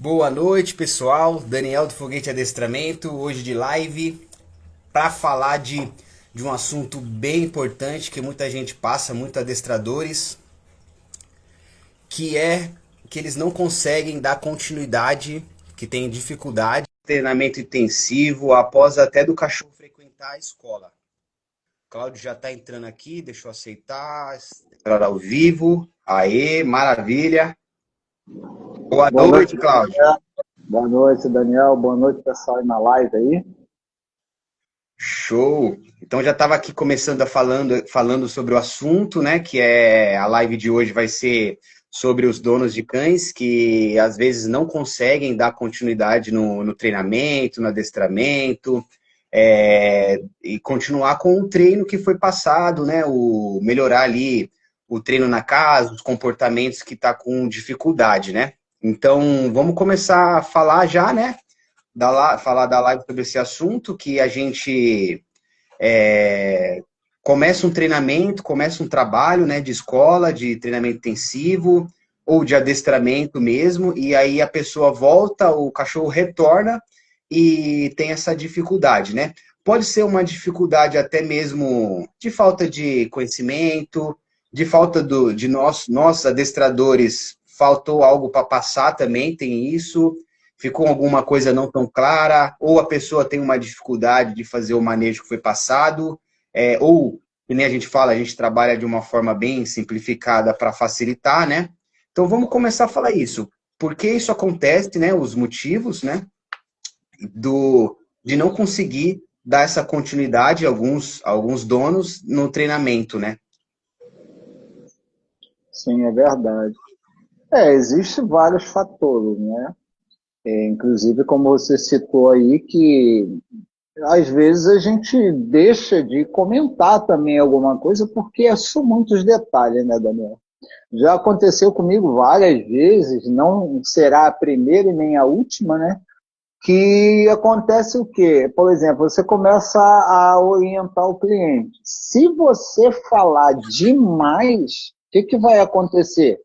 Boa noite, pessoal. Daniel do Foguete Adestramento, hoje de live, para falar de um assunto bem importante que muita gente passa, muitos adestradores, que é que eles não conseguem dar continuidade, que tem dificuldade, treinamento intensivo, após até do cachorro frequentar a escola. Cláudio já está entrando aqui, deixa eu aceitar, entrar ao vivo. Aê, maravilha. Boa Boa noite, noite, Cláudio. Daniel. Boa noite, Daniel. Boa noite, pessoal aí na live aí. Show! Então já estava aqui começando falando sobre o assunto, né? Que é a live de hoje vai ser sobre os donos de cães que às vezes não conseguem dar continuidade no treinamento, no adestramento, e continuar com o treino que foi passado, né? O melhorar ali o treino na casa, os comportamentos que está com dificuldade, né? Então vamos começar a falar já, né? Falar da live sobre esse assunto, que a gente é, começa um treinamento, começa um trabalho, né, de escola, de treinamento intensivo ou de adestramento mesmo, e aí a pessoa volta, o cachorro retorna e tem essa dificuldade, né? Pode ser uma dificuldade até mesmo de falta de conhecimento, de falta de nós adestradores, faltou algo para passar também, tem isso, ficou alguma coisa não tão clara, ou a pessoa tem uma dificuldade de fazer o manejo que foi passado, ou, que nem a gente fala, a gente trabalha de uma forma bem simplificada para facilitar, né? Então vamos começar a falar isso. Por que isso acontece, né? Os motivos, né? De não conseguir dar essa continuidade a alguns donos no treinamento, né? Sim, é verdade. Existem vários fatores, né? Inclusive, como você citou aí, que às vezes a gente deixa de comentar também alguma coisa porque são muitos detalhes, né, Daniel? Já aconteceu comigo várias vezes, não será a primeira e nem a última, né? Que acontece o quê? Por exemplo, você começa a orientar o cliente. Se você falar demais, o que vai acontecer?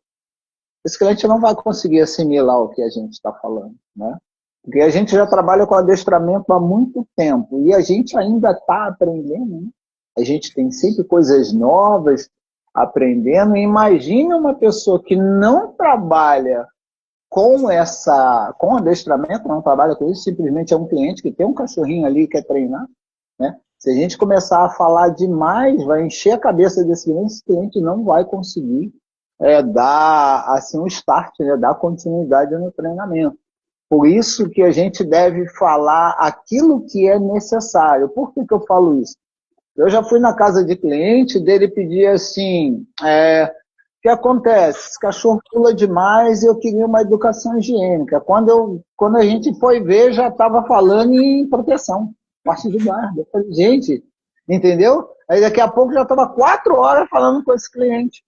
Esse cliente não vai conseguir assimilar o que a gente está falando, né? Porque a gente já trabalha com adestramento há muito tempo e a gente ainda está aprendendo, né? A gente tem sempre coisas novas aprendendo. E imagine uma pessoa que não trabalha com adestramento, não trabalha com isso, simplesmente é um cliente que tem um cachorrinho ali e quer treinar, né? Se a gente começar a falar demais, vai encher a cabeça desse cliente, esse cliente não vai conseguir dar assim um start, né? Dar continuidade no treinamento. Por isso que a gente deve falar aquilo que é necessário. Por que eu falo isso? Eu já fui na casa de cliente dele pedir assim, o que acontece? Esse cachorro pula demais e eu queria uma educação higiênica. Quando a gente foi ver, já estava falando em proteção, parte de guarda. Eu falei, gente, entendeu? Aí daqui a pouco já estava 4 horas falando com esse cliente.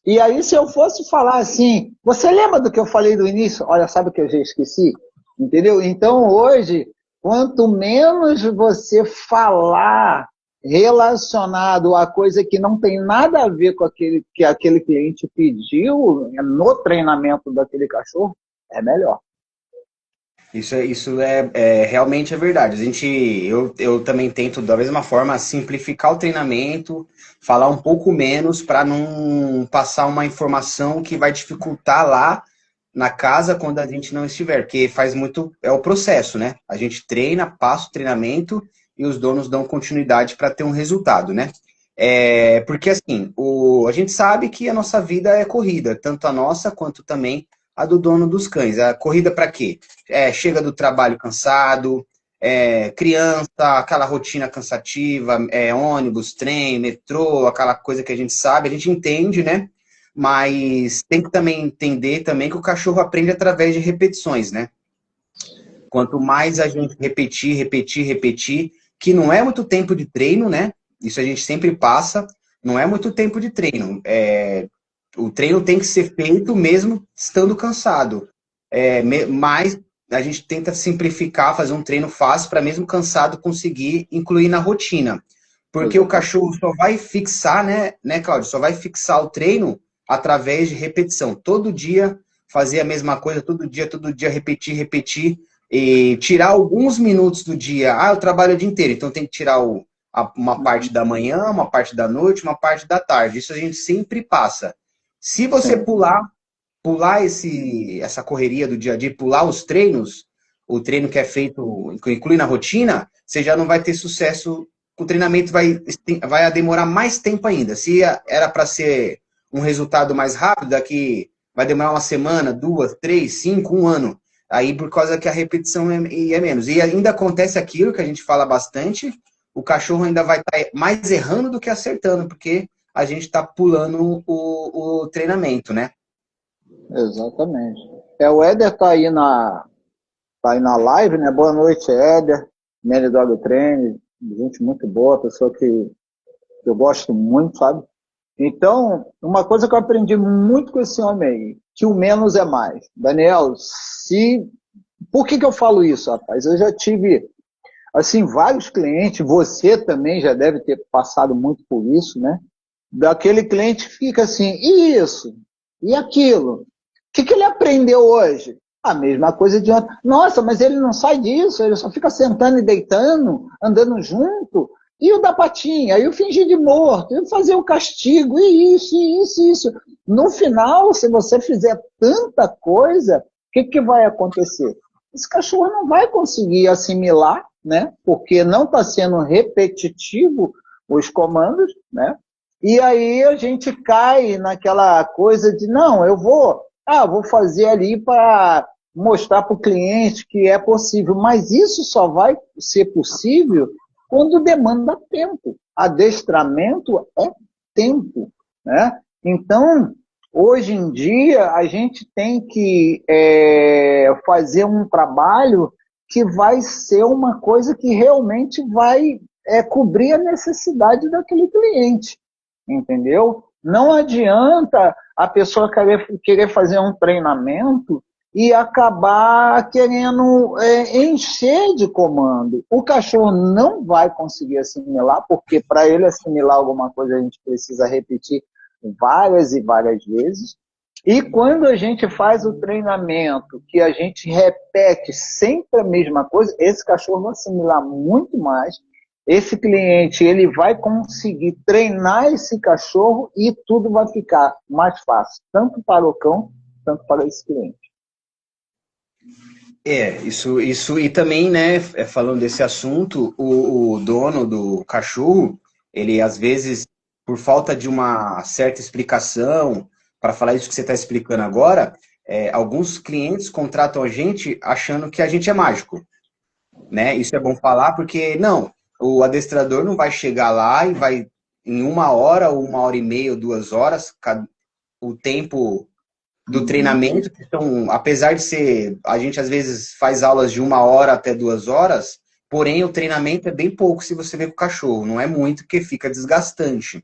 E aí, se eu fosse falar assim, você lembra do que eu falei do início? Olha, sabe o que eu já esqueci? Entendeu? Então, hoje, quanto menos você falar relacionado a coisa que não tem nada a ver com aquele que aquele cliente pediu no treinamento daquele cachorro, é melhor. Isso realmente é verdade. Eu também tento, da mesma forma, simplificar o treinamento, falar um pouco menos para não passar uma informação que vai dificultar lá na casa quando a gente não estiver, porque faz muito, é o processo, né? A gente treina, passa o treinamento e os donos dão continuidade para ter um resultado, né? Porque assim, a gente sabe que a nossa vida é corrida, tanto a nossa quanto também a do dono dos cães. A corrida para quê? Chega do trabalho cansado, criança, aquela rotina cansativa, ônibus, trem, metrô, aquela coisa que a gente sabe, a gente entende, né? Mas tem que também entender também que o cachorro aprende através de repetições, né? Quanto mais a gente repetir, repetir, repetir, que não é muito tempo de treino, né? Isso a gente sempre passa, não é muito tempo de treino. O treino tem que ser feito mesmo estando cansado. Mas a gente tenta simplificar, fazer um treino fácil para mesmo cansado conseguir incluir na rotina. Porque o Exatamente. cachorro só vai fixar, né, Cláudio? Só vai fixar o treino através de repetição. Todo dia fazer a mesma coisa todo dia, repetir, e tirar alguns minutos do dia. Ah, eu trabalho o dia inteiro, então tem que tirar uma parte da manhã, uma parte da noite, uma parte da tarde. Isso a gente sempre passa. Se você Sim. pular essa correria do dia a dia, pular os treinos, o treino que é feito, inclui na rotina, você já não vai ter sucesso. O treinamento vai demorar mais tempo ainda. Se era para ser um resultado mais rápido, daqui vai demorar uma semana, 2, 3, 5, um ano. Aí por causa que a repetição é menos. E ainda acontece aquilo que a gente fala bastante, o cachorro ainda vai estar mais errando do que acertando, porque a gente está pulando o treinamento, né? Exatamente. O Éder tá aí na live, né? Boa noite, Éder. Many Dog Training, gente muito boa, pessoa que eu gosto muito, sabe? Então, uma coisa que eu aprendi muito com esse homem aí, que o menos é mais. Daniel, por que eu falo isso, rapaz? Eu já tive, assim, vários clientes, você também já deve ter passado muito por isso, né? Daquele cliente que fica assim, e isso? E aquilo? O que ele aprendeu hoje? A mesma coisa de ontem. Nossa, mas ele não sai disso, ele só fica sentando e deitando, andando junto. E o da patinha, e o fingir de morto, e fazer o castigo, e isso, e isso, e isso. No final, se você fizer tanta coisa, o que vai acontecer? Esse cachorro não vai conseguir assimilar, né? Porque não está sendo repetitivo os comandos, né? E aí a gente cai naquela coisa de, não, vou fazer ali para mostrar para o cliente que é possível. Mas isso só vai ser possível quando demanda tempo. Adestramento é tempo, né? Então, hoje em dia, a gente tem que fazer um trabalho que vai ser uma coisa que realmente vai cobrir a necessidade daquele cliente, entendeu? Não adianta a pessoa querer fazer um treinamento e acabar querendo encher de comando. O cachorro não vai conseguir assimilar, porque para ele assimilar alguma coisa a gente precisa repetir várias e várias vezes. E quando a gente faz o treinamento, que a gente repete sempre a mesma coisa, esse cachorro vai assimilar muito mais. Esse cliente ele vai conseguir treinar esse cachorro e tudo vai ficar mais fácil, tanto para o cão, tanto para esse cliente. Isso e também, né, falando desse assunto, o dono do cachorro, ele às vezes, por falta de uma certa explicação, para falar isso que você está explicando agora, alguns clientes contratam a gente achando que a gente é mágico, né? Isso é bom falar porque, não, o adestrador não vai chegar lá e vai, em 1 hora, ou 1 hora e meia, ou 2 horas, o tempo do treinamento, que são, apesar de ser, a gente às vezes faz aulas de 1 hora até 2 horas, porém o treinamento é bem pouco se você ver com o cachorro, não é muito porque fica desgastante.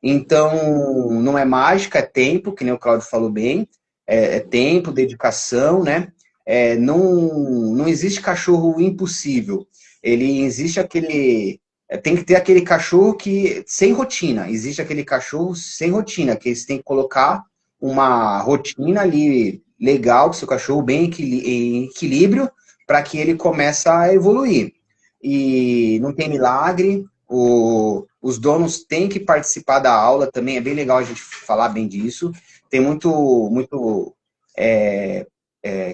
Então, não é mágica, é tempo, que nem o Claudio falou bem, é tempo, dedicação, né? Não existe cachorro impossível. Ele existe tem que ter aquele cachorro que sem rotina. Existe aquele cachorro sem rotina, que você tem que colocar uma rotina ali legal com o seu cachorro bem em equilíbrio para que ele comece a evoluir. E não tem milagre. Os donos têm que participar da aula também, é bem legal a gente falar bem disso. Tem muito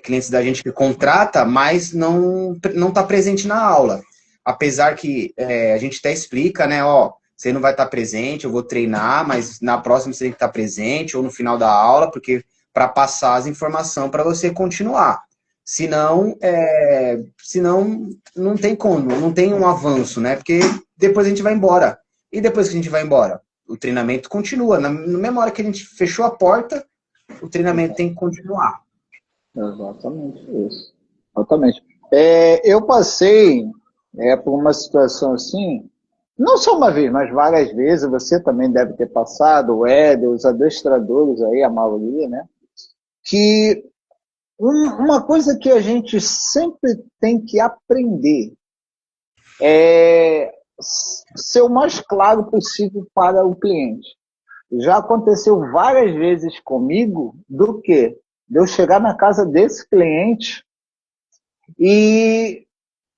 clientes da gente que contrata, mas não está presente na aula. Apesar que a gente até explica, né, ó, você não vai estar presente, eu vou treinar, mas na próxima você tem que estar presente, ou no final da aula, porque para passar as informações para você continuar. Senão, não tem como, não tem um avanço, né? Porque depois a gente vai embora. E depois que a gente vai embora, o treinamento continua. Na mesma hora que a gente fechou a porta, o treinamento tem que continuar. Exatamente isso. Exatamente. Eu passei por uma situação assim, não só uma vez, mas várias vezes, você também deve ter passado, o Éder, os adestradores aí, a maioria, né? Que uma coisa que a gente sempre tem que aprender é ser o mais claro possível para o cliente. Já aconteceu várias vezes comigo do que de eu chegar na casa desse cliente e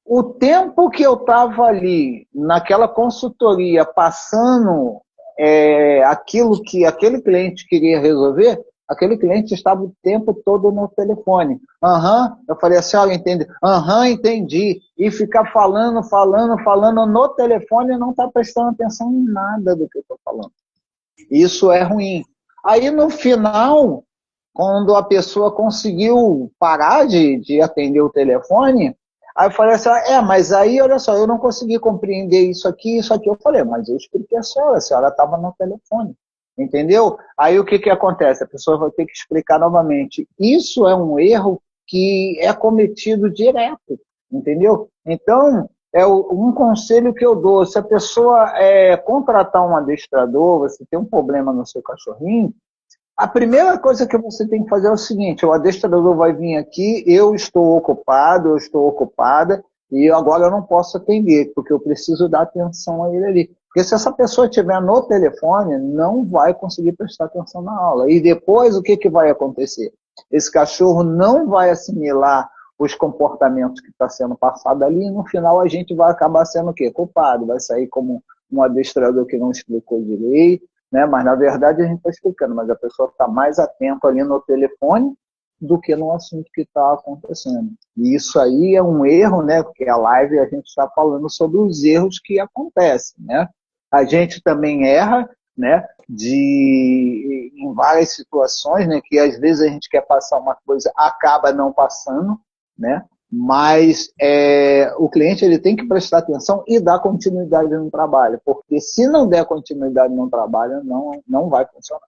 o tempo que eu estava ali naquela consultoria passando aquilo que aquele cliente queria resolver, aquele cliente estava o tempo todo no telefone. Eu falei assim, olha, entende? Entendi. E ficar falando no telefone e não está prestando atenção em nada do que eu estou falando. Isso é ruim. Aí, no final, quando a pessoa conseguiu parar de atender o telefone, aí eu falei assim, mas aí, olha só, eu não consegui compreender isso aqui. Eu falei, mas eu expliquei a senhora estava no telefone, entendeu? Aí o que acontece? A pessoa vai ter que explicar novamente. Isso é um erro que é cometido direto, entendeu? Então, um conselho que eu dou, se a pessoa contratar um adestrador, você tem um problema no seu cachorrinho, a primeira coisa que você tem que fazer é o seguinte, o adestrador vai vir aqui, eu estou ocupado, eu estou ocupada, e agora eu não posso atender, porque eu preciso dar atenção a ele ali. Porque se essa pessoa estiver no telefone, não vai conseguir prestar atenção na aula. E depois, o que vai acontecer? Esse cachorro não vai assimilar os comportamentos que está sendo passado ali, e no final a gente vai acabar sendo o quê? Culpado, vai sair como um adestrador que não explicou direito, né? Mas na verdade a gente está explicando, mas a pessoa está mais atenta ali no telefone do que no assunto que está acontecendo. E isso aí é um erro, né? Porque a live a gente está falando sobre os erros que acontecem, né? A gente também erra, né? Em várias situações, né? Que às vezes a gente quer passar uma coisa, acaba não passando, né? Mas o cliente ele tem que prestar atenção e dar continuidade no trabalho, porque se não der continuidade no trabalho, não vai funcionar.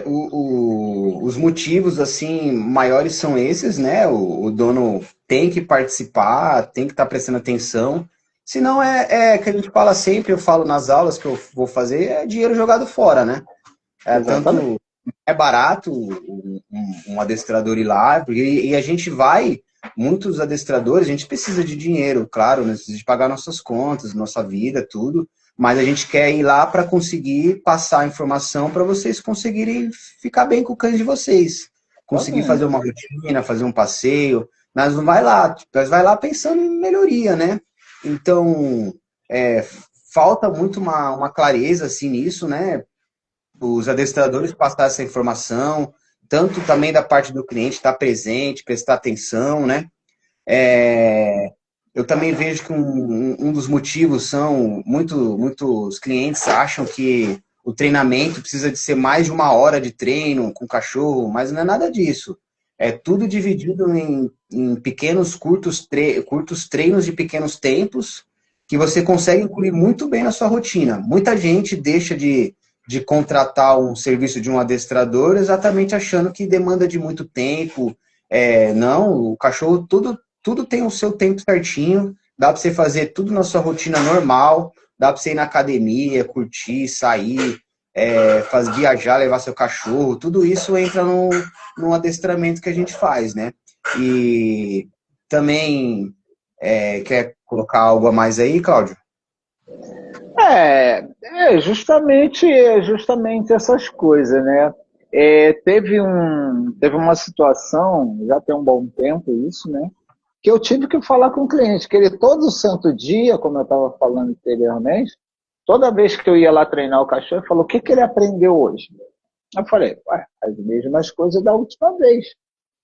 Os motivos assim maiores são esses, né? O dono tem que participar, tem que estar prestando atenção. Senão que a gente fala sempre, eu falo nas aulas que eu vou fazer, é dinheiro jogado fora, né? Tanto é barato um adestrador ir lá, e a gente vai, muitos adestradores, a gente precisa de dinheiro, claro, né? Precisa de pagar nossas contas, nossa vida, tudo, mas a gente quer ir lá para conseguir passar a informação para vocês conseguirem ficar bem com o cães de vocês, conseguir fazer uma rotina, fazer um passeio, nós não vai lá pensando em melhoria, né? Então, falta muito uma clareza assim nisso, né? Os adestradores passar essa informação, tanto também da parte do cliente estar presente, prestar atenção, né? Eu também vejo que um dos motivos são muitos clientes acham que o treinamento precisa de ser mais de 1 hora de treino com o cachorro, mas não é nada disso. É tudo dividido em pequenos, curtos treinos de pequenos tempos que você consegue incluir muito bem na sua rotina. Muita gente deixa de contratar um serviço de um adestrador exatamente achando que demanda de muito tempo. Não, o cachorro tudo tem o seu tempo certinho, dá para você fazer tudo na sua rotina normal, dá para você ir na academia, curtir, sair, viajar, levar seu cachorro, tudo isso entra no adestramento que a gente faz, né? E também, quer colocar algo a mais aí, Cláudio? Justamente essas coisas, né? Teve uma situação, já tem um bom tempo isso, né? Que eu tive que falar com o cliente, que ele todo santo dia, como eu estava falando anteriormente, toda vez que eu ia lá treinar o cachorro, ele falou, o que ele aprendeu hoje? Eu falei, as mesmas coisas da última vez.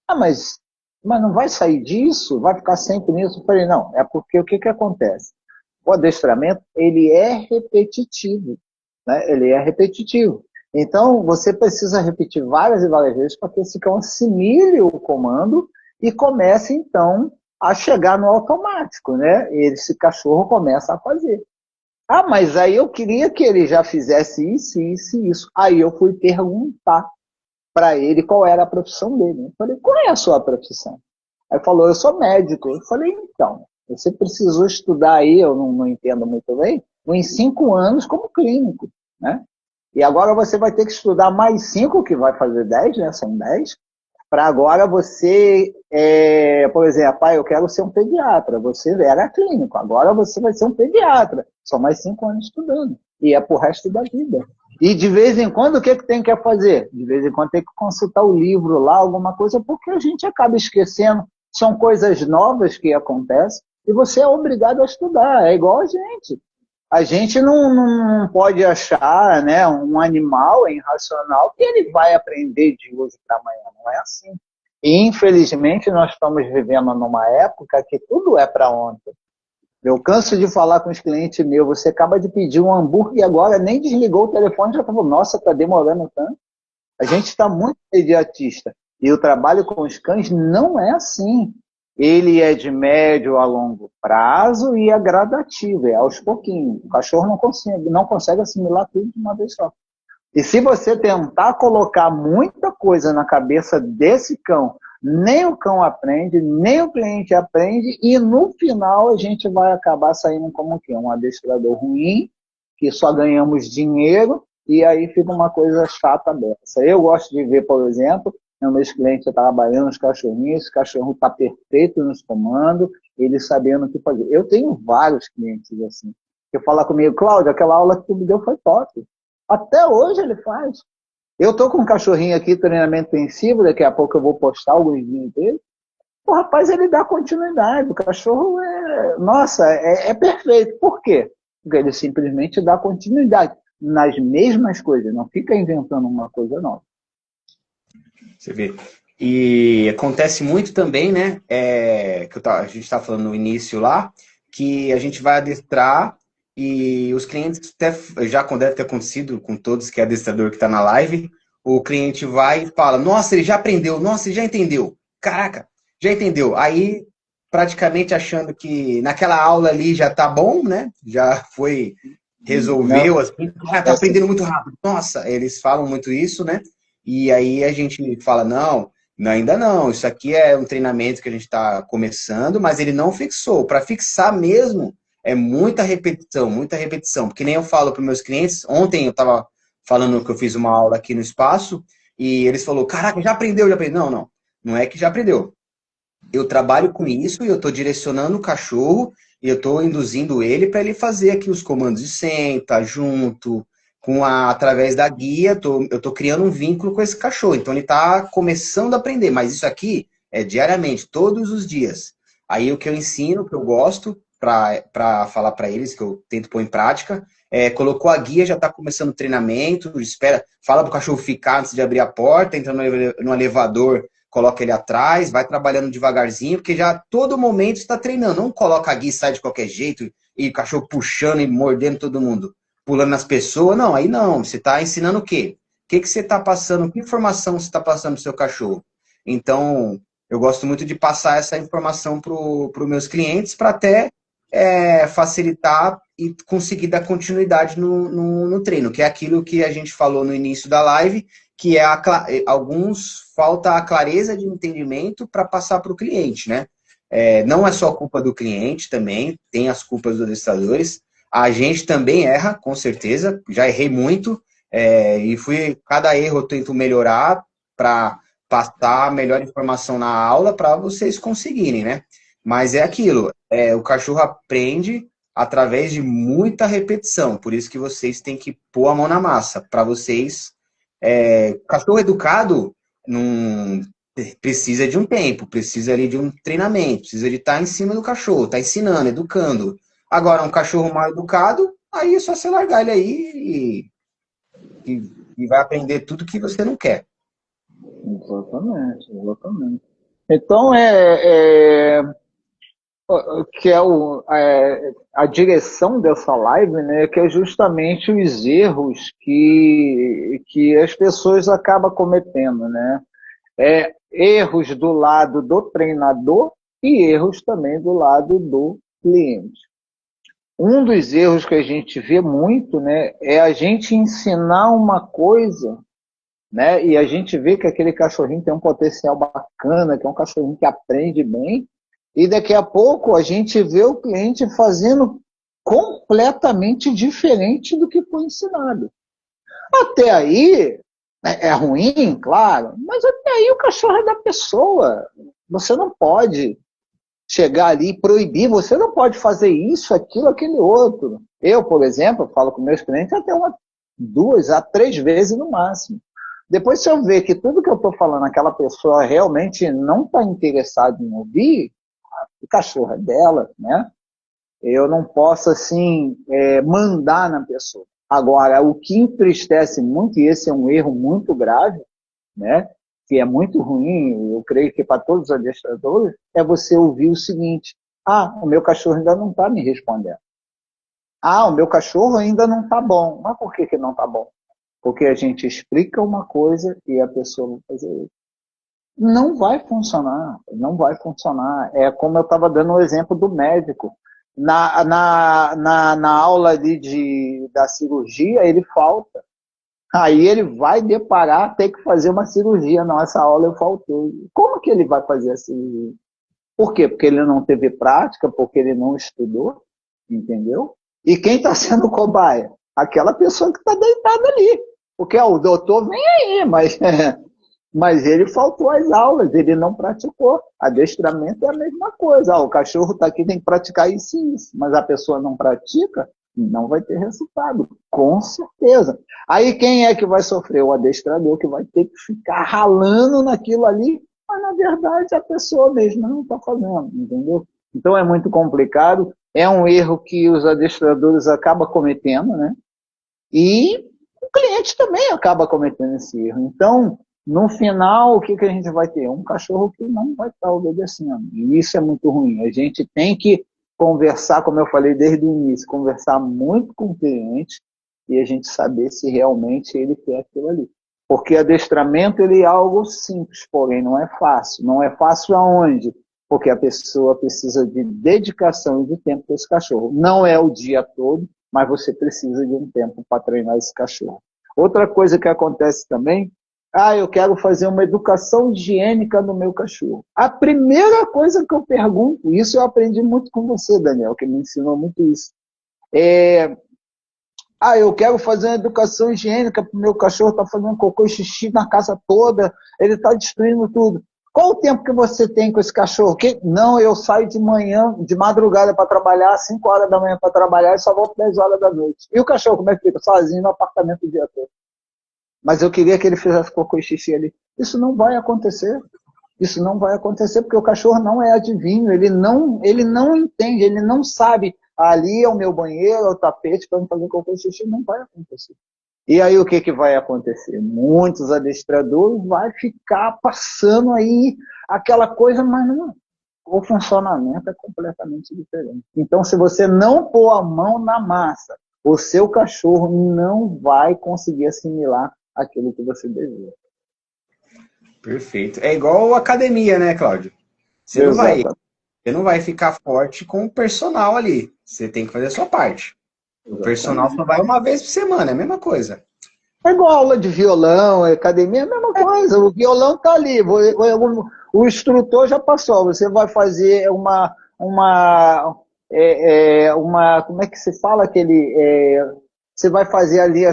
Mas não vai sair disso? Vai ficar sempre nisso? Eu falei, não, é porque o que acontece? O adestramento, ele é repetitivo, né? Ele é repetitivo. Então, você precisa repetir várias e várias vezes para que esse cão assimile o comando e comece, então, a chegar no automático, né? Esse cachorro começa a fazer. Mas aí eu queria que ele já fizesse isso, isso e isso. Aí eu fui perguntar para ele qual era a profissão dele. Eu falei, qual é a sua profissão? Aí ele falou, eu sou médico. Eu falei, então, você precisou estudar aí, eu não entendo muito bem, uns 5 anos como clínico, né? E agora você vai ter que estudar mais 5, que vai fazer 10, né? São 10, para agora você, por exemplo, eu quero ser um pediatra, você era clínico, agora você vai ser um pediatra, são mais 5 anos estudando. E é pro resto da vida. E de vez em quando, o que tem que fazer? De vez em quando tem que consultar o livro lá, alguma coisa, porque a gente acaba esquecendo. São coisas novas que acontecem e você é obrigado a estudar. É igual a gente. A gente não pode achar, né, um animal irracional que ele vai aprender de hoje para amanhã. Não é assim. E, infelizmente, nós estamos vivendo numa época que tudo é para ontem. Eu canso de falar com os clientes meus, você acaba de pedir um hambúrguer e agora nem desligou o telefone, já falou, nossa, está demorando tanto. A gente está muito imediatista. E o trabalho com os cães não é assim. Ele é de médio a longo prazo e é gradativo, é aos pouquinhos. O cachorro não consegue assimilar tudo de uma vez só. E se você tentar colocar muita coisa na cabeça desse cão, nem o cão aprende, nem o cliente aprende, e no final a gente vai acabar saindo como o quê? Um adestrador ruim, que só ganhamos dinheiro, e aí fica uma coisa chata dessa. Eu gosto de ver, por exemplo, meus clientes trabalhando os cachorrinhos, esse cachorro está perfeito nos comandos, ele sabendo o que fazer. Eu tenho vários clientes assim, que falam comigo, Cláudio, aquela aula que tu me deu foi top. Até hoje ele faz. Eu tô com um cachorrinho aqui, treinamento intensivo, daqui a pouco eu vou postar alguns vídeos dele. O rapaz, ele dá continuidade. O cachorro nossa, é perfeito. Por quê? Porque ele simplesmente dá continuidade nas mesmas coisas, não fica inventando uma coisa nova. Você vê. E acontece muito também, né? A gente estava falando no início lá, que a gente vai adestrar e os clientes, até já deve ter acontecido com todos que é adestrador que está na live, o cliente vai e fala, nossa, ele já aprendeu, nossa, ele já entendeu. Caraca, já entendeu. Aí, praticamente achando que naquela aula ali já tá bom, né? Já foi, resolveu, assim, tá aprendendo muito rápido. Nossa, eles falam muito isso, né? E aí a gente fala, não, ainda não, isso aqui é um treinamento que a gente está começando, mas ele não fixou. Para fixar mesmo, é muita repetição. Porque nem eu falo para meus clientes, ontem eu estava falando que eu fiz uma aula aqui no espaço, e eles falaram, caraca, já aprendeu, já aprendeu. Não é que já aprendeu. Eu trabalho com isso e eu estou direcionando o cachorro e eu estou induzindo ele para ele fazer aqui os comandos de senta, junto, através da guia, eu estou criando um vínculo com esse cachorro. Então ele está começando a aprender, mas isso aqui é diariamente, todos os dias. Aí o que eu ensino, o que eu gosto para falar para eles, que eu tento pôr em prática, colocou a guia, já está começando o treinamento, espera, fala para o cachorro ficar antes de abrir a porta, entra no elevador, coloca ele atrás, vai trabalhando devagarzinho, porque já todo momento está treinando. Não coloca a guia e sai de qualquer jeito, e o cachorro puxando e mordendo todo mundo, pulando nas pessoas. Não, aí não. Você está ensinando o quê? O que você está passando? Que informação você está passando para o seu cachorro? Então, eu gosto muito de passar essa informação para os meus clientes, para até facilitar e conseguir dar continuidade no treino, que é aquilo que a gente falou no início da live, que é alguns falta a clareza de entendimento para passar para o cliente, né? Não é só culpa do cliente também, tem as culpas dos adestradores. A gente também erra, com certeza, já errei muito, e cada erro eu tento melhorar para passar a melhor informação na aula para vocês conseguirem, né? Mas é aquilo, o cachorro aprende através de muita repetição, por isso que vocês têm que pôr a mão na massa, para vocês. Cachorro educado não precisa de um tempo, precisa ali de um treinamento, precisa de estar em cima do cachorro, estar ensinando, educando. Agora, um cachorro mal educado, aí é só você largar ele aí e vai aprender tudo que você não quer. Exatamente, exatamente. Então, que é a direção dessa live, né, que é justamente os erros que as pessoas acabam cometendo, né? Erros do lado do treinador e erros também do lado do cliente. Um dos erros que a gente vê muito, né, é a gente ensinar uma coisa, né, e a gente vê que aquele cachorrinho tem um potencial bacana, que é um cachorrinho que aprende bem, e daqui a pouco a gente vê o cliente fazendo completamente diferente do que foi ensinado. Até aí, é ruim, claro, mas até aí o cachorro é da pessoa. Você não pode chegar ali e proibir, você não pode fazer isso, aquilo, aquele outro. Eu, por exemplo, falo com meus clientes até 2 a 3 vezes no máximo. Depois, se eu ver que tudo que eu estou falando, aquela pessoa realmente não está interessada em ouvir, o cachorro é dela, né? Eu não posso, assim, mandar na pessoa. Agora, o que entristece muito, e esse é um erro muito grave, né? Que é muito ruim, eu creio que para todos os adestradores, é você ouvir o seguinte: ah, o meu cachorro ainda não está me respondendo. Ah, o meu cachorro ainda não está bom. Mas por que não está bom? Porque a gente explica uma coisa e a pessoa não faz isso. Não vai funcionar, não vai funcionar. É como eu estava dando o exemplo do médico. Na aula ali da cirurgia, ele falta. Aí ele vai deparar, ter que fazer uma cirurgia. Não, essa aula eu faltei. Como que ele vai fazer a cirurgia? Por quê? Porque ele não teve prática, porque ele não estudou, entendeu? E quem está sendo cobaia? Aquela pessoa que está deitada ali. Porque o doutor vem aí, mas ele faltou às aulas, ele não praticou. Adestramento é a mesma coisa. O cachorro está aqui, tem que praticar isso e isso. Mas a pessoa não pratica, não vai ter resultado, com certeza. Aí quem é que vai sofrer? O adestrador, que vai ter que ficar ralando naquilo ali, mas na verdade a pessoa mesmo não está fazendo, entendeu? Então é muito complicado, é um erro que os adestradores acabam cometendo, né? E o cliente também acaba cometendo esse erro. Então, no final, o que a gente vai ter? Um cachorro que não vai estar obedecendo. E isso é muito ruim. A gente tem que conversar, como eu falei desde o início, conversar muito com o cliente e a gente saber se realmente ele quer aquilo ali. Porque adestramento ele é algo simples, porém não é fácil. Não é fácil aonde? Porque a pessoa precisa de dedicação e de tempo para esse cachorro. Não é o dia todo, mas você precisa de um tempo para treinar esse cachorro. Outra coisa que acontece também, eu quero fazer uma educação higiênica no meu cachorro. A primeira coisa que eu pergunto, isso eu aprendi muito com você, Daniel, que me ensinou muito isso. Eu quero fazer uma educação higiênica para o meu cachorro, está fazendo cocô e xixi na casa toda, ele está destruindo tudo. Qual o tempo que você tem com esse cachorro? Não, eu saio de manhã, de madrugada para trabalhar, 5 horas da manhã para trabalhar e só volto 10 horas da noite. E o cachorro, como é que fica? Sozinho no apartamento o dia todo. Mas eu queria que ele fizesse cocô e xixi ali. Isso não vai acontecer. Isso não vai acontecer porque o cachorro não é adivinho, ele não entende, ele não sabe, ali é o meu banheiro, é o tapete para eu fazer cocô e xixi, não vai acontecer. E aí o que vai acontecer? Muitos adestradores vão ficar passando aí aquela coisa, mas não, o funcionamento é completamente diferente. Então, se você não pôr a mão na massa, o seu cachorro não vai conseguir assimilar aquilo que você deseja. Perfeito. É igual academia, né, Cláudio? Você não vai ficar forte com o personal ali. Você tem que fazer a sua parte. O personal só vai uma vez por semana, é a mesma coisa. É igual aula de violão, academia, é a mesma coisa. O violão tá ali, o instrutor já passou. Você vai fazer como é que se fala você vai fazer ali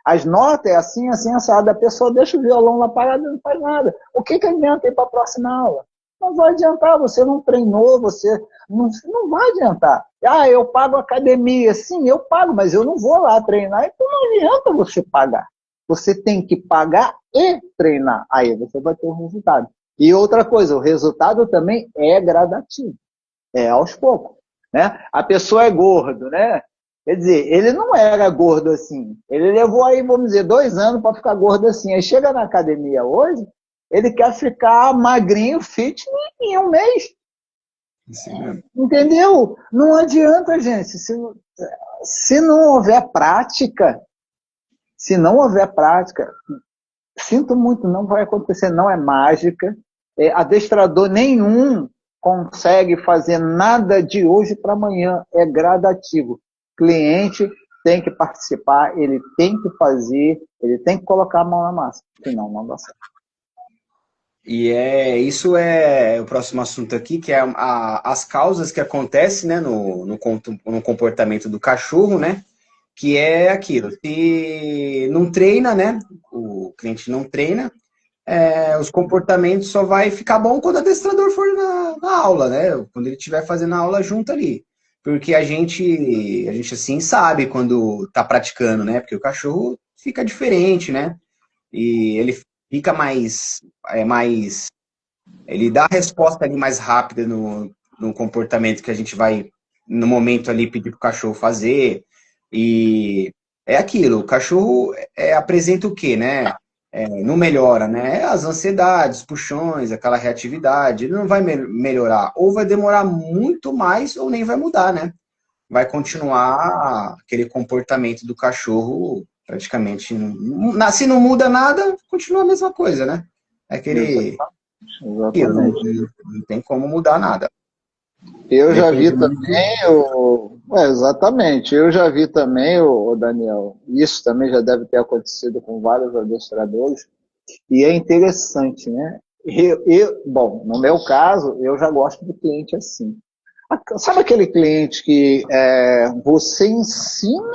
as notas, assim, assado. A pessoa deixa o violão lá parado e não faz nada. O que adianta ir para a próxima aula? Não vai adiantar, você não treinou, você não vai adiantar. Eu pago academia. Sim, eu pago, mas eu não vou lá treinar, então não adianta você pagar. Você tem que pagar e treinar. Aí você vai ter o resultado. E outra coisa, o resultado também é gradativo. É aos poucos. Né? A pessoa é gordo, né? Quer dizer, ele não era gordo assim. Ele levou aí, vamos dizer, 2 anos para ficar gordo assim. Aí chega na academia hoje, ele quer ficar magrinho, fit em 1 mês. Sim. Entendeu? Não adianta, gente. Se não houver prática, sinto muito, não vai acontecer. Não é mágica. Adestrador nenhum consegue fazer nada de hoje para amanhã. É gradativo. Cliente tem que participar, ele tem que fazer, ele tem que colocar a mão na massa, senão não dá certo. E isso é o próximo assunto aqui, que é as causas que acontecem, né, no comportamento do cachorro, né? Que é aquilo, se não treina, né? O cliente não treina, os comportamentos só vai ficar bom quando o adestrador for na aula, né? Quando ele estiver fazendo a aula junto ali. Porque a gente assim sabe quando tá praticando, né? Porque o cachorro fica diferente, né? E ele fica mais ele dá a resposta ali mais rápida no comportamento que a gente vai, no momento ali, pedir pro cachorro fazer. E é aquilo, o cachorro apresenta o quê, né? Não melhora, né? As ansiedades, puxões, aquela reatividade. Ele não vai melhorar. Ou vai demorar muito mais, ou nem vai mudar, né? Vai continuar aquele comportamento do cachorro praticamente. Se não muda nada, continua a mesma coisa, né? É aquele aquilo, não, Exatamente. não tem como mudar nada. Eu já vi Depende muito. também exatamente, eu já vi também, o Daniel, isso também já deve ter acontecido com vários adestradores, e é interessante, né? Bom, no meu caso, eu já gosto de cliente assim. Sabe aquele cliente que você ensina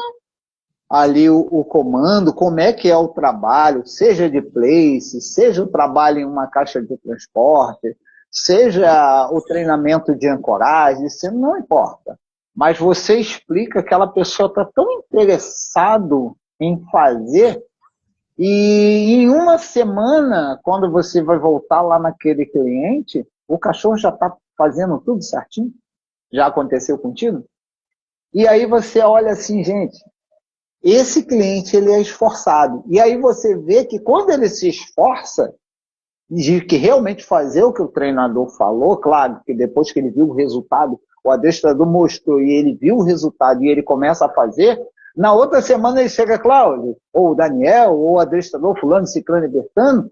ali o comando, como é que é o trabalho, seja de place, seja o trabalho em uma caixa de transporte, seja o treinamento de ancoragem, isso não importa. Mas você explica que aquela pessoa está tão interessado em fazer e em uma semana, quando você vai voltar lá naquele cliente, o cachorro já está fazendo tudo certinho? Já aconteceu contigo? E aí você olha assim, gente, esse cliente ele é esforçado. E aí você vê que quando ele se esforça de que realmente fazer o que o treinador falou, claro, que depois que ele viu o resultado, o adestrador mostrou e ele viu o resultado e ele começa a fazer, na outra semana ele chega, Cláudio, ou o Daniel, ou o adestrador fulano, ciclano e bertano,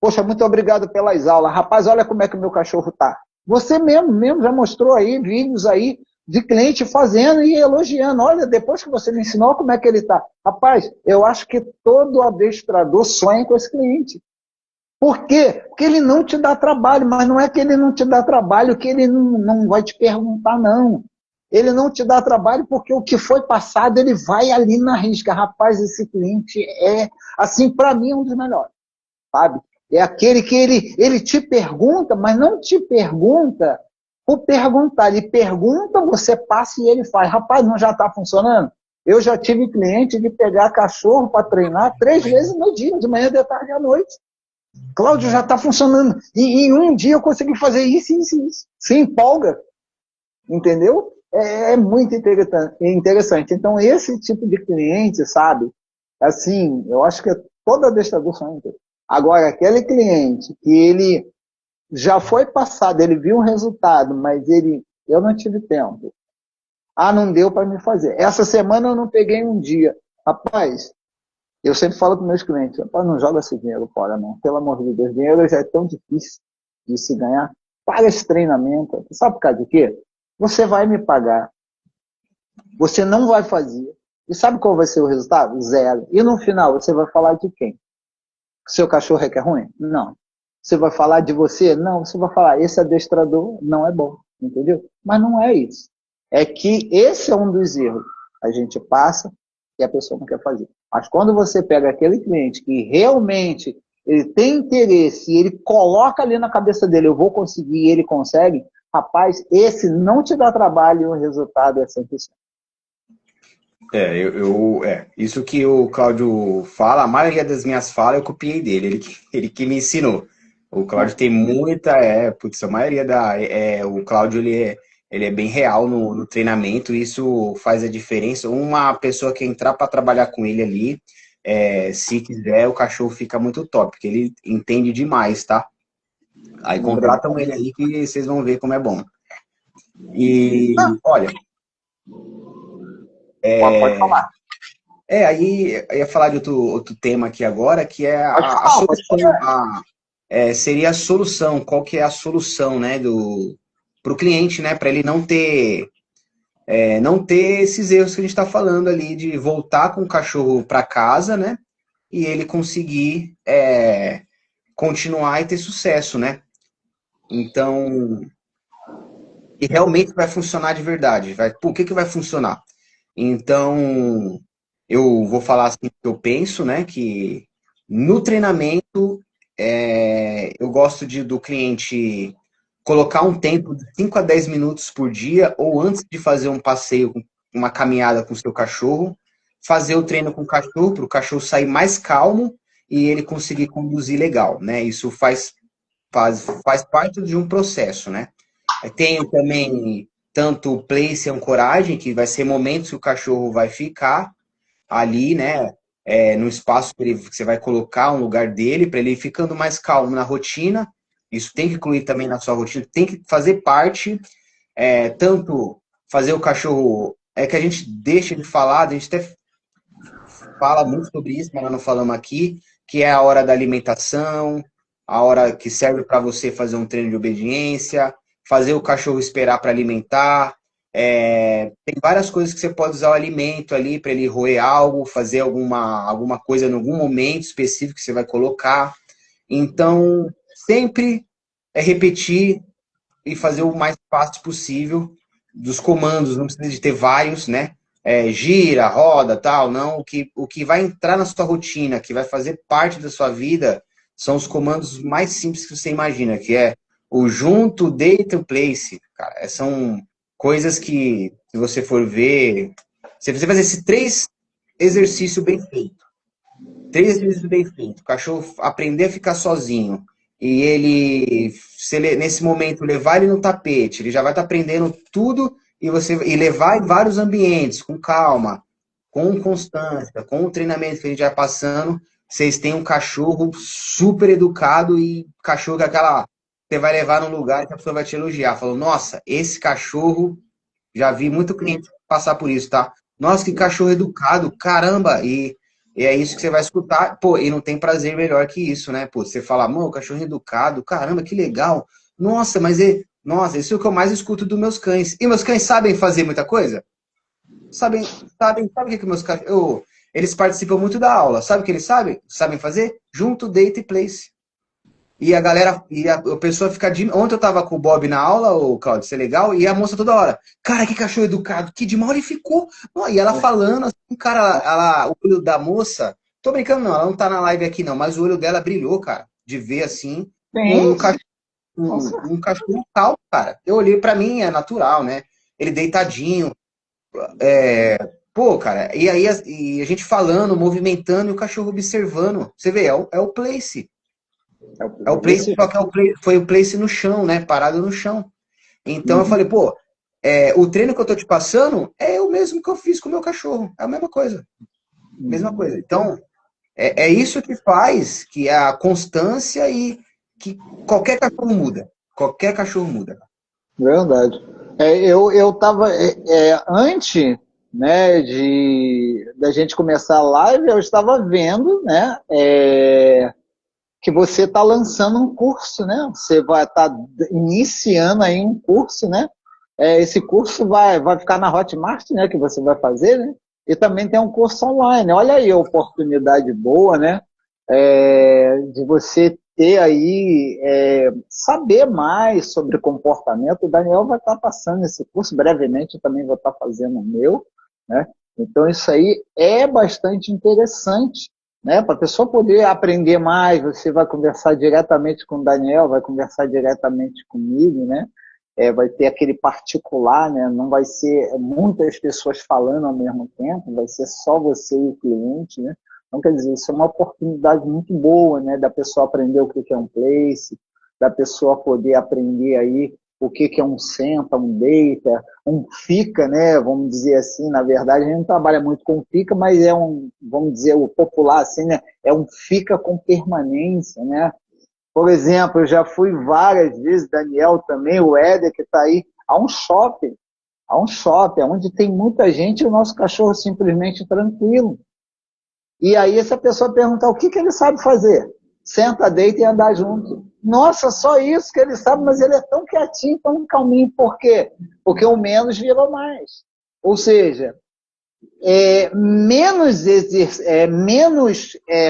poxa, muito obrigado pelas aulas. Rapaz, olha como é que o meu cachorro tá. Você mesmo já mostrou aí vídeos aí de cliente fazendo e elogiando. Olha, depois que você me ensinou como é que ele tá. Rapaz, eu acho que todo adestrador sonha com esse cliente. Por quê? Porque ele não te dá trabalho, mas não é que ele não te dá trabalho que ele não vai te perguntar, não. Ele não te dá trabalho porque o que foi passado, ele vai ali na risca. Rapaz, esse cliente assim, para mim, é um dos melhores, sabe? É aquele que ele te pergunta, mas não te pergunta por perguntar. Ele pergunta, você passa e ele faz. Rapaz, não já está funcionando? Eu já tive cliente de pegar cachorro para treinar 3 vezes no dia, de manhã, de tarde e à noite. Cláudio, já está funcionando. E em um dia eu consegui fazer isso, isso, isso. Se empolga, entendeu? É muito interessante. Então, esse tipo de cliente, sabe? Assim, eu acho que todo adestrador sonha. Agora, aquele cliente que ele já foi passado, ele viu um resultado, mas eu não tive tempo. Ah, não deu para me fazer. Essa semana eu não peguei um dia. Rapaz, eu sempre falo com meus clientes, rapaz, não joga esse dinheiro fora, não. Pelo amor de Deus, dinheiro já é tão difícil de se ganhar. Paga esse treinamento. Sabe por causa de quê? Você vai me pagar. Você não vai fazer. E sabe qual vai ser o resultado? Zero. E no final, você vai falar de quem? Seu cachorro é que é ruim? Não. Você vai falar de você? Não. Você vai falar, esse adestrador não é bom. Entendeu? Mas não é isso. É que esse é um dos erros. A gente passa e a pessoa não quer fazer. Mas quando você pega aquele cliente que realmente ele tem interesse e ele coloca ali na cabeça dele, eu vou conseguir e ele consegue, rapaz, esse não te dá trabalho e o resultado é 100%. Isso que o Cláudio fala, a maioria das minhas falas eu copiei dele, ele que me ensinou. O Cláudio tem muita, a maioria o Cláudio ele é bem real no treinamento, isso faz a diferença. Uma pessoa que entrar para trabalhar com ele ali, se quiser, o cachorro fica muito top, porque ele entende demais, tá? Aí contratam ele aí que vocês vão ver como é bom. E, olha, Pode falar. aí eu ia falar de outro tema aqui agora, que é Pode a falar, pode solução. falar. Seria a solução, qual que é a solução, né, para o cliente, né, para ele não ter esses erros que a gente está falando ali, de voltar com o cachorro para casa, né, e ele conseguir continuar e ter sucesso, né? Então, e realmente vai funcionar de verdade. Por que vai funcionar? Então, eu vou falar assim o que eu penso, né? Que no treinamento eu gosto do cliente colocar um tempo de 5 a 10 minutos por dia, ou antes de fazer um passeio, uma caminhada com o seu cachorro, fazer o treino com o cachorro, para o cachorro sair mais calmo e ele conseguir conduzir legal, né? Isso faz parte de um processo, né? Tem também tanto o place e ancoragem, que vai ser momentos que o cachorro vai ficar ali, né? No espaço que você vai colocar um lugar dele, para ele ir ficando mais calmo na rotina. Isso tem que incluir também na sua rotina, tem que fazer parte, tanto fazer o cachorro. É que a gente deixa de falar, a gente até fala muito sobre isso, mas nós não falamos aqui, que é a hora da alimentação, a hora que serve para você fazer um treino de obediência, fazer o cachorro esperar para alimentar. Tem várias coisas que você pode usar o alimento ali para ele roer algo, fazer alguma coisa em algum momento específico que você vai colocar. Então, sempre repetir e fazer o mais fácil possível dos comandos, não precisa de ter vários, né? Gira, roda, tal, não. O que vai entrar na sua rotina, que vai fazer parte da sua vida, são os comandos mais simples que você imagina, que é o junto, deita, o place. Cara, são coisas que, se você for ver, se você fazer esses 3 exercícios bem feitos, 3 exercícios bem feitos, o cachorro aprender a ficar sozinho, e ele, se ele, nesse momento, levar ele no tapete, ele já vai estar aprendendo tudo e levar em vários ambientes, com calma, com constância, com o treinamento que a gente vai passando, vocês têm um cachorro super educado e cachorro que você vai levar num lugar que a pessoa vai te elogiar. Falou, nossa, esse cachorro, já vi muito cliente passar por isso, tá? Nossa, que cachorro educado, caramba! E é isso que você vai escutar, pô, e não tem prazer melhor que isso, né? Pô, você fala, mano, cachorro educado, caramba, que legal. Nossa, nossa, isso é o que eu mais escuto dos meus cães. E meus cães sabem fazer muita coisa? Sabe o que meus cachorros... Eles participam muito da aula. Sabe o que eles sabem? Sabem fazer? Junto, deita e place. E a galera, a pessoa fica de... Ontem eu tava com o Bob na aula, o Claudio, isso é legal, e a moça toda hora, cara, que cachorro educado, que de mal ele ficou. E ela falando, assim, cara, o olho da moça, tô brincando não, ela não tá na live aqui não, mas o olho dela brilhou, cara, de ver assim, Sim, um cachorro, um cachorro calmo, cara. Eu olhei, pra mim é natural, né? Ele deitadinho, pô, cara, e aí e a gente falando, movimentando, e o cachorro observando. Você vê, é o place. É o place, só que foi o place no chão, né? Parado no chão. Então eu falei, pô, o treino que eu tô te passando é o mesmo que eu fiz com o meu cachorro. É a mesma coisa. Mesma coisa. Então, é isso que faz que a constância e que qualquer cachorro muda. Qualquer cachorro muda. verdade. Eu tava, antes, né, da gente começar a live, eu estava vendo, né, que você está lançando um curso, né? Você vai estar iniciando aí um curso, né? Esse curso vai ficar na Hotmart, né? Que você vai fazer, né? E também tem um curso online. Olha aí a oportunidade boa, né? De você ter aí, saber mais sobre comportamento. O Daniel vai estar passando esse curso brevemente, eu também vou estar fazendo o meu, né? Então isso aí é bastante interessante, né? Para a pessoa poder aprender mais, você vai conversar diretamente com o Daniel, vai conversar diretamente comigo, né? Vai ter aquele particular, né? Não vai ser muitas pessoas falando ao mesmo tempo, vai ser só você e o cliente, né? Então, quer dizer, isso é uma oportunidade muito boa, né? Da pessoa aprender o que é um place, da pessoa poder aprender aí o que é um senta, um deita, um fica, né? Vamos dizer assim, na verdade, a gente não trabalha muito com fica, mas vamos dizer, o popular assim, né? É um fica com permanência, né? Por exemplo, eu já fui várias vezes, Daniel também, o Éder, que está aí, a um shopping, onde tem muita gente e o nosso cachorro simplesmente tranquilo. E aí, se a pessoa perguntar o que ele sabe fazer, senta, deita e andar junto. Nossa, só isso que ele sabe, mas ele é tão quietinho, tão calminho. Por quê? Porque o menos virou mais. Ou seja, menos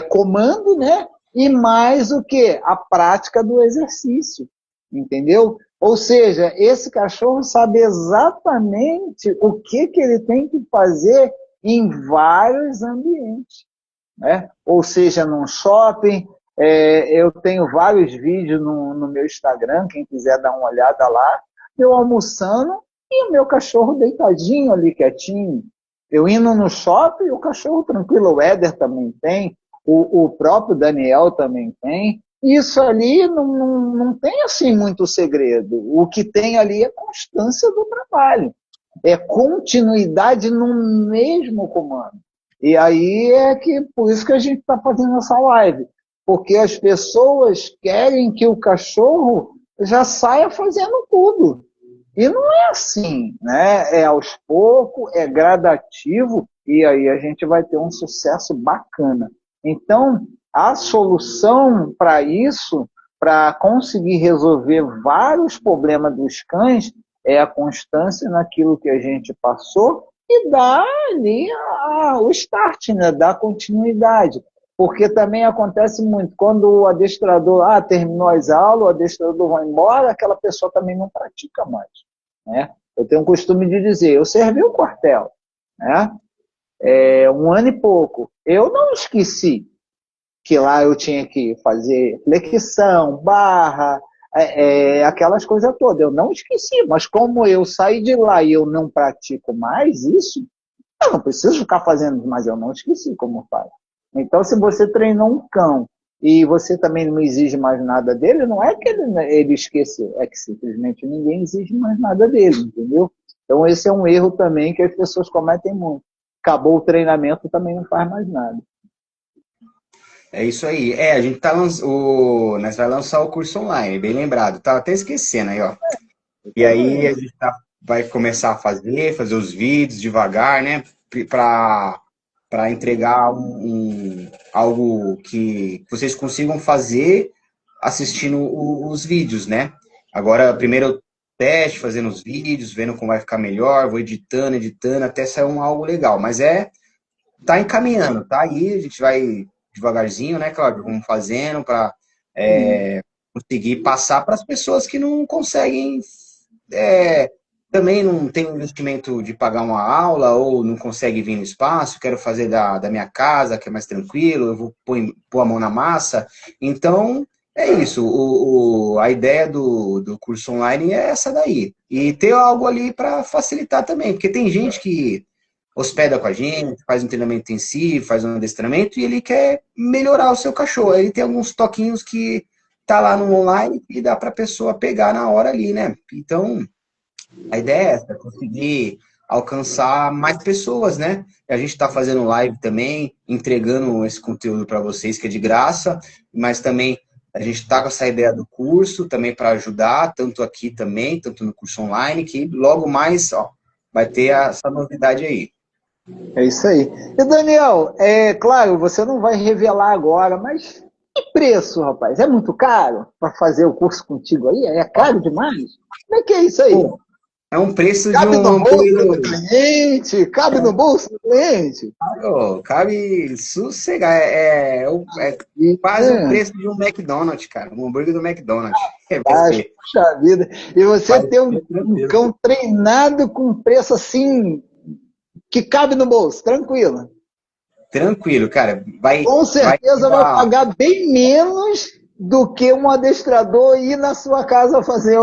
comando, né? E mais o quê? A prática do exercício. Entendeu? Ou seja, esse cachorro sabe exatamente o que ele tem que fazer em vários ambientes. Né? Ou seja, num shopping, Eu tenho vários vídeos no meu Instagram, quem quiser dar uma olhada lá, eu almoçando e o meu cachorro deitadinho ali, quietinho. Eu indo no shopping, o cachorro tranquilo, o Éder também tem, o próprio Daniel também tem. Isso ali não tem assim muito segredo. O que tem ali é constância do trabalho. É continuidade no mesmo comando. E aí é que por isso que a gente está fazendo essa live. Porque as pessoas querem que o cachorro já saia fazendo tudo. E não é assim, né? É aos poucos, é gradativo, e aí a gente vai ter um sucesso bacana. Então, a solução para isso, para conseguir resolver vários problemas dos cães, é a constância naquilo que a gente passou e dar ali o start, né? Dar continuidade. Porque também acontece muito, quando o adestrador terminou as aulas, o adestrador vai embora, aquela pessoa também não pratica mais. Né? Eu tenho o costume de dizer, eu servi o quartel, né? 1 ano e pouco. Eu não esqueci que lá eu tinha que fazer flexão, barra, aquelas coisas todas. Eu não esqueci, mas como eu saí de lá e eu não pratico mais isso, eu não preciso ficar fazendo, mas eu não esqueci como faz. Então, se você treinou um cão e você também não exige mais nada dele, não é que ele esqueceu, é que simplesmente ninguém exige mais nada dele, entendeu? Então, esse é um erro também que as pessoas cometem muito. Acabou o treinamento, também não faz mais nada. É isso aí. A gente nós vai lançar o curso online, bem lembrado. Tava até esquecendo aí, ó. E aí a gente vai começar a fazer os vídeos devagar, né? Para entregar algo que vocês consigam fazer assistindo os vídeos, né? Agora, primeiro eu teste fazendo os vídeos, vendo como vai ficar melhor, vou editando, até sair algo legal. Mas tá encaminhando, tá aí, a gente vai devagarzinho, né, Cláudio? Vamos fazendo para conseguir passar para as pessoas que não conseguem, também não tem o investimento de pagar uma aula ou não consegue vir no espaço, quero fazer da minha casa, que é mais tranquilo, eu vou pôr a mão na massa. Então, é isso. A ideia do curso online é essa daí. E ter algo ali para facilitar também, porque tem gente que hospeda com a gente, faz um treinamento intensivo, faz um adestramento e ele quer melhorar o seu cachorro. Ele tem alguns toquinhos que tá lá no online e dá para a pessoa pegar na hora ali, né? Então, a ideia é essa, conseguir alcançar mais pessoas, né? A gente está fazendo live também, entregando esse conteúdo para vocês que é de graça, mas também a gente está com essa ideia do curso também para ajudar, tanto aqui também, tanto no curso online, que logo mais vai ter essa novidade aí. É isso aí. E Daniel, claro, você não vai revelar agora, mas que preço, rapaz? É muito caro para fazer o curso contigo aí? É caro demais? Como é que é isso aí? Pô, é um preço Cabe de um no bolso hambúrguer. do cliente? Cabe no bolso do cliente? Cabe sossegar. É quase o preço de um McDonald's, cara. Um hambúrguer do McDonald's. Puxa vida. E você tem um cão treinado com preço assim que cabe no bolso, tranquilo. Tranquilo, cara. Com certeza vai pagar bem menos do que um adestrador ir na sua casa fazer,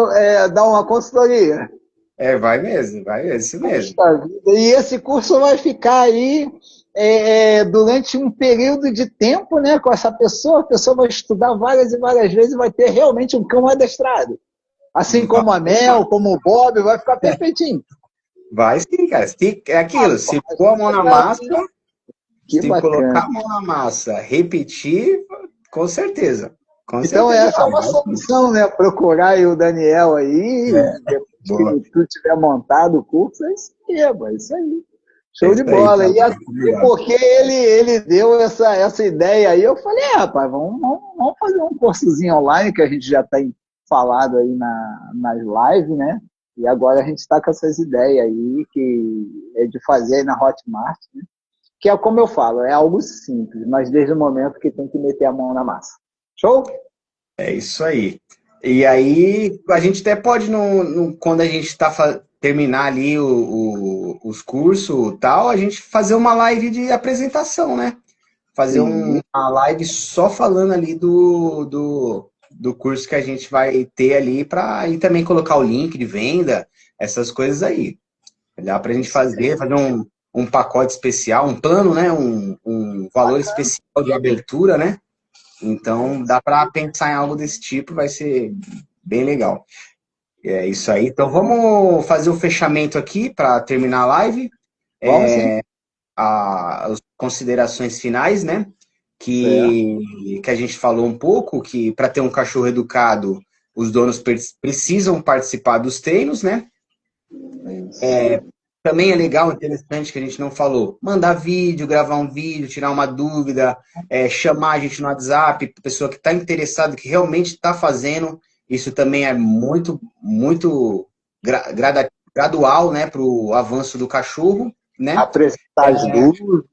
dar uma consultoria. Vai mesmo, isso mesmo. E esse curso vai ficar aí durante um período de tempo, né, com essa pessoa. A pessoa vai estudar várias e várias vezes e vai ter realmente um cão adestrado. Assim como a Mel, como o Bob, vai ficar perfeitinho. Vai sim, cara. É aquilo, se pôr a mão na massa, se colocar a mão na massa, repetir, com certeza. Então essa é uma solução, né? Procurar aí o Daniel aí, depois que tu tiver montado o curso, é isso aí. Show de bola. Aí, e porque ele deu essa ideia aí, eu falei, rapaz, vamos fazer um cursozinho online, que a gente já tem falado aí nas lives, né? E agora a gente está com essas ideias aí, que é de fazer aí na Hotmart, né? Que é como eu falo, é algo simples, mas desde o momento que tem que meter a mão na massa. Show? É isso aí. E aí, a gente até pode, quando a gente terminar ali os cursos e tal, a gente fazer uma live de apresentação, né? fazer sim. uma live só falando ali do curso que a gente vai ter ali, e também colocar o link de venda, essas coisas aí. Dá para a gente fazer um pacote especial, um plano, né? Um valor Bacana. especial de abertura, né? Então, dá para pensar em algo desse tipo, vai ser bem legal. É isso aí. Então, vamos fazer o fechamento aqui para terminar a live. Vamos sim. As considerações finais, né? Certo. Que a gente falou um pouco, que para ter um cachorro educado, os donos precisam participar dos treinos, né? Isso. Também é legal, interessante que a gente não falou, mandar vídeo, gravar um vídeo, tirar uma dúvida, chamar a gente no WhatsApp, pessoa que está interessada, que realmente está fazendo. Isso também é muito gradual, né, para o avanço do cachorro, né? Apresentar as dúvidas.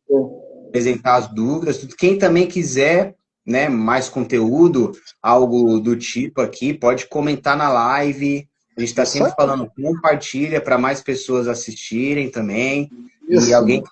Apresentar as dúvidas. Quem também quiser, né, mais conteúdo, algo do tipo aqui, pode comentar na live. A gente está Isso sempre aí. falando, compartilha para mais pessoas assistirem também. E Isso. alguém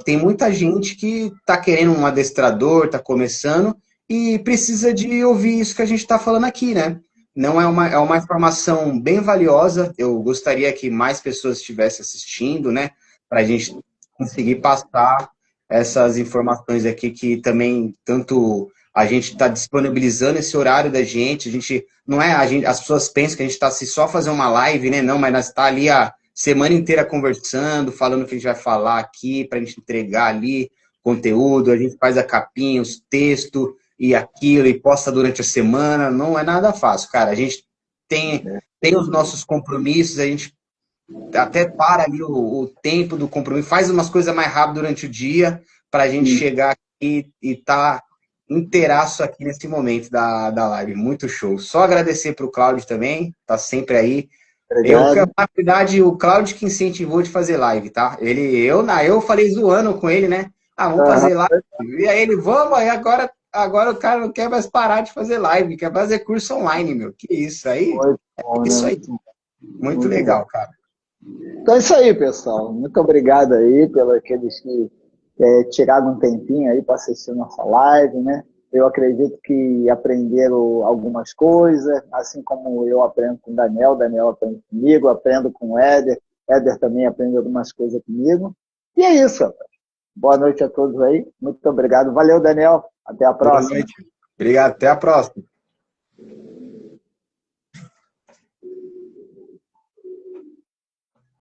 tem muita gente que está querendo um adestrador, está começando e precisa de ouvir isso que a gente está falando aqui, né? Não é uma informação bem valiosa. Eu gostaria que mais pessoas estivessem assistindo, né? Para a gente conseguir passar essas informações aqui que também tanto a gente está disponibilizando esse horário da gente, a gente não é as pessoas pensam que a gente está se só fazer uma live, né? Não, mas nós está ali a semana inteira conversando, falando o que a gente vai falar aqui para a gente entregar ali conteúdo, a gente faz a capinha, os textos e aquilo e posta durante a semana, não é nada fácil, cara. A gente tem os nossos compromissos, a gente até para ali o tempo do compromisso, faz umas coisas mais rápido durante o dia para a gente chegar aqui e estar inteiraço aqui nesse momento da live. Muito show. Só agradecer para o Cláudio também, tá sempre aí. Obrigado. Na verdade, o Cláudio que incentivou de fazer live, tá? Eu falei zoando com ele, né? Ah, vamos Aham. fazer live. E aí ele, vamos, aí agora o cara não quer mais parar de fazer live, quer fazer curso online, meu. Que isso aí? Muito bom, né? Isso aí. Muito bom. Muito Muito bom. legal, cara. Então é isso aí, pessoal. Muito obrigado aí pelos aqueles que tiraram um tempinho aí para assistir nossa live, né? Eu acredito que aprenderam algumas coisas, assim como eu aprendo com o Daniel aprende comigo, aprendo com o Éder também aprende algumas coisas comigo. E é isso, rapaz. Boa noite a todos aí. Muito obrigado. Valeu, Daniel. Até a Boa próxima. noite. Obrigado. Até a próxima.